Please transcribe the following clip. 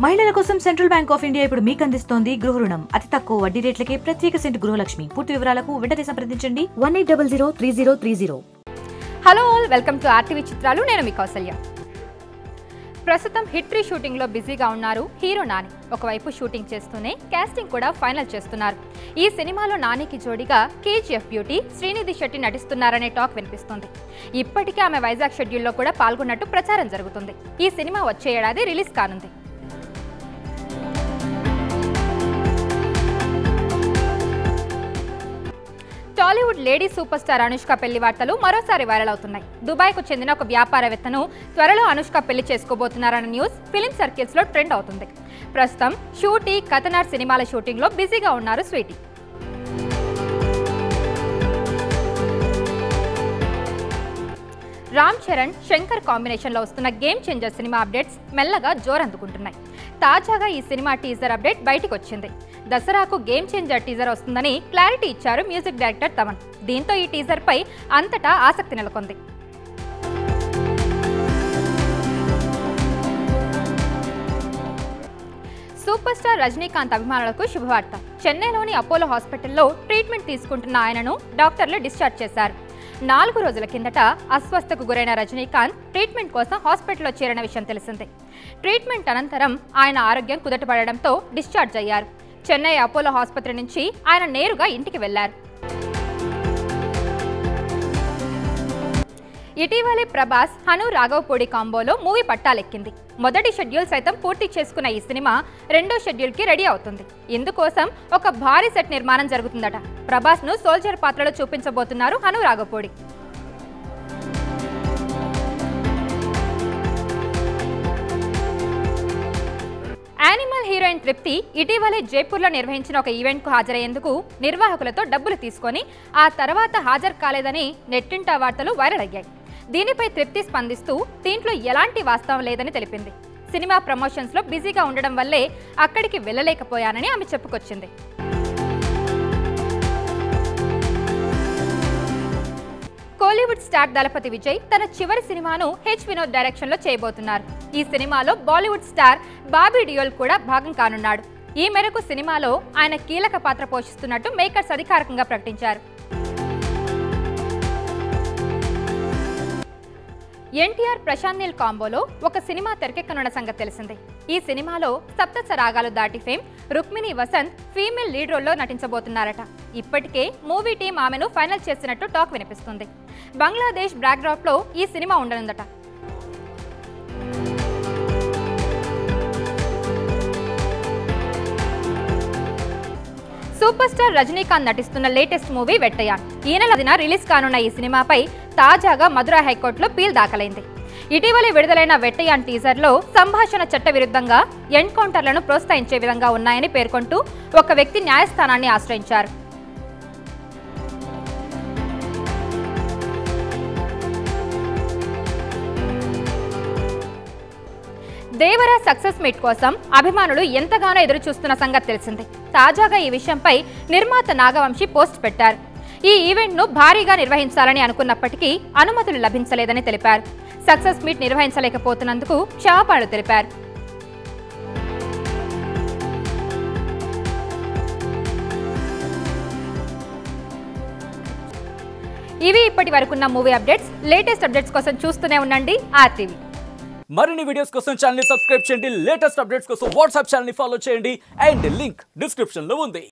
మహిళల కోసం central bank of India ఇప్పుడు మీకు అందిస్తోంది గృహ రుణం. అతి తక్కువ వడ్డీ రేట్లకే ప్రత్యేక సెంటు గృహలక్ష్మి. పూర్తి వివరాలకు వెంటనే సంప్రదించండి 18003030. Hello all, welcome to RTV చిత్రాలు. నేను మీ కౌసల్య. ప్రస్తుతం హిట్ 3 షూటింగ్లో బిజీగా ఉన్నారు హీరో నాని. ఒకవైపు షూటింగ్ చేస్తూనే కాస్టింగ్ కూడా ఫైనల్ చేస్తున్నారు. ఈ సినిమాలో నానికి జోడిగా కేజీఎఫ్ బ్యూటీ శ్రీనిధి శెట్టి నటిస్తున్నారనే టాక్ వినిపిస్తుంది. ఇప్పటికే ఆమె వైజాగ్ షెడ్యూల్లో కూడా పాల్గొన్నట్టు ప్రచారం జరుగుతుంది. ఈ సినిమా వచ్చే ఏడాది రిలీజ్ కానుంది. Tollywood lady super star Anushka పెళ్లి వార్తలు మరోసారి వైరల్ అవుతున్నాయి. దుబాయ్కు చెందిన ఒక వ్యాపారవేత్తను త్వరలో అనుష్క పెళ్లి చేసుకోబోతున్నారన్న న్యూస్ ఫిలిం సర్కిల్స్ లో ట్రెండ్ అవుతుంది. ప్రస్తుతం షూటీ, కథనార్ సినిమాల షూటింగ్ లో బిజీగా ఉన్నారు స్వీటీ. రామ్ చరణ్, శంకర్ కాంబినేషన్ లో వస్తున్న గేమ్ చేంజర్ సినిమా అప్డేట్స్ మెల్లగా జోరందుకుంటున్నాయి. తాజాగా ఈ సినిమా టీజర్ అప్డేట్ బయటికి వచ్చింది. దసరాకు గేమ్ చేంజర్ టీజర్ వస్తుందని క్లారిటీ ఇచ్చారు మ్యూజిక్ డైరెక్టర్ తమన్. దీంతో ఈ టీజర్ పై అంతటా ఆసక్తి నెలకొంది. సూపర్ స్టార్ రజనీకాంత్ అభిమానులకు శుభవార్త. చెన్నైలోని అపోలో హాస్పిటల్లో ట్రీట్మెంట్ తీసుకుంటున్న ఆయనను డాక్టర్లు డిశ్చార్జ్ చేశారు. 4 రోజుల కిందట అస్వస్థకు గురైన రజనీకాంత్ ట్రీట్మెంట్ కోసం హాస్పిటల్లో చేరిన విషయం తెలిసిందే. ట్రీట్మెంట్ అనంతరం ఆయన ఆరోగ్యం కుదటపడడంతో డిశ్చార్జ్ అయ్యారు. చెన్నై అపోలో ఆసుపత్రి నుంచి ఆయన నేరుగా ఇంటికి వెళ్లారు. ఇటీవలే ప్రభాస్, హను రాఘవపూడి కాంబోలో మూవీ పట్టాలెక్కింది. మొదటి షెడ్యూల్ సైతం పూర్తి చేసుకున్న ఈ సినిమా రెండో షెడ్యూల్కి రెడీ అవుతుంది. ఇందుకోసం ఒక భారీ సెట్ నిర్మాణం జరుగుతుందట. ప్రభాస్ను సోల్జర్ పాత్రలో చూపించబోతున్నారు హను రాఘవపూడి. యానిమల్ హీరోయిన్ తృప్తి ఇటీవలే జైపూర్లో నిర్వహించిన ఒక ఈవెంట్కు హాజరయ్యేందుకు నిర్వాహకులతో డబ్బులు తీసుకొని ఆ తర్వాత హాజరు కాలేదని నెట్టింట వార్తలు వైరల్ అయ్యాయి. దీనిపై తృప్తి స్పందిస్తూ దీంట్లో ఎలాంటి వాస్తవం లేదని తెలిపింది. సినిమా ప్రమోషన్స్లో బిజీగా ఉండడం వల్లే అక్కడికి వెళ్ళలేకపోయానని ఆమె చెప్పుకొచ్చింది. కోలీవుడ్ స్టార్ దళపతి విజయ్ తన చివరి సినిమాను హెచ్ వినోద్ డైరెక్షన్లో చేయబోతున్నారు. ఈ సినిమాలో బాలీవుడ్ స్టార్ బాబీ డియోల్ కూడా భాగం కానున్నాడు. ఈ మేరకు సినిమాలో ఆయన కీలక పాత్ర పోషిస్తున్నట్టు మేకర్స్ అధికారికంగా ప్రకటించారు. ఎన్టీఆర్, ప్రశాంత్ నీల్ కాంబోలో ఒక సినిమా తెరకెక్కనున్న సంగతి తెలిసిందే. ఈ సినిమాలో సప్తస రాగాలు దాటి fame Rukmini Vasanth female lead రోల్లో నటించబోతున్నారట. ఇప్పటికే మూవీ టీం ఆమెను ఫైనల్ చేసినట్టు టాక్ వినిపిస్తుంది. బంగ్లాదేశ్ బ్యాక్డ్రాప్ లో ఈ సినిమా ఉండనుందట. సూపర్ స్టార్ రజనీకాంత్ నటిస్తున్న లేటెస్ట్ మూవీ వెట్టయాన్. ఈ నెల 10న రిలీజ్ కానున్న ఈ సినిమాపై తాజాగా మధురా హైకోర్టులో పీల్ దాఖలైంది. ఇటీవలే విడుదలైన వెట్టయాన్ టీజర్లో సంభాషణ చట్ట విరుద్ధంగా ఎన్కౌంటర్లను ప్రోత్సహించే విధంగా ఉన్నాయని పేర్కొంటూ ఒక వ్యక్తి న్యాయస్థానాన్ని ఆశ్రయించారు. దేవరా సక్సెస్ మీట్ కోసం అభిమానులు ఎంతగానో ఎదురు చూస్తున్న సంగతి తెలిసింది. తాజాగా ఈ విషయంపై నిర్మాత నాగవంశి పోస్ట్ పెట్టారు. ఈ ఈవెంట్ను భారీగా నిర్వహించాలని అనుకున్నప్పటికీ అనుమతులు లభించలేదని తెలిపారు. సక్సెస్ మీట్ నిర్వహించలేకపోతున్నందుకు క్షమాపణలు తెలిపారు. ఇవి ఇప్పటి వరకున్న మూవీ అప్డేట్స్. లేటెస్ట్ అప్డేట్స్ కోసం చూస్తూనే ఉండండి ఆర్టీవీ. మరిన్ని వీడియోస్ కోసం ఛానల్ ని సబ్స్క్రైబ్ చేయండి. లేటెస్ట్ అప్డేట్స్ కోసం వాట్సాప్ ఛానల్ ని ఫాలో చేయండి. అండ్ లింక్ డిస్క్రిప్షన్ లో ఉంది.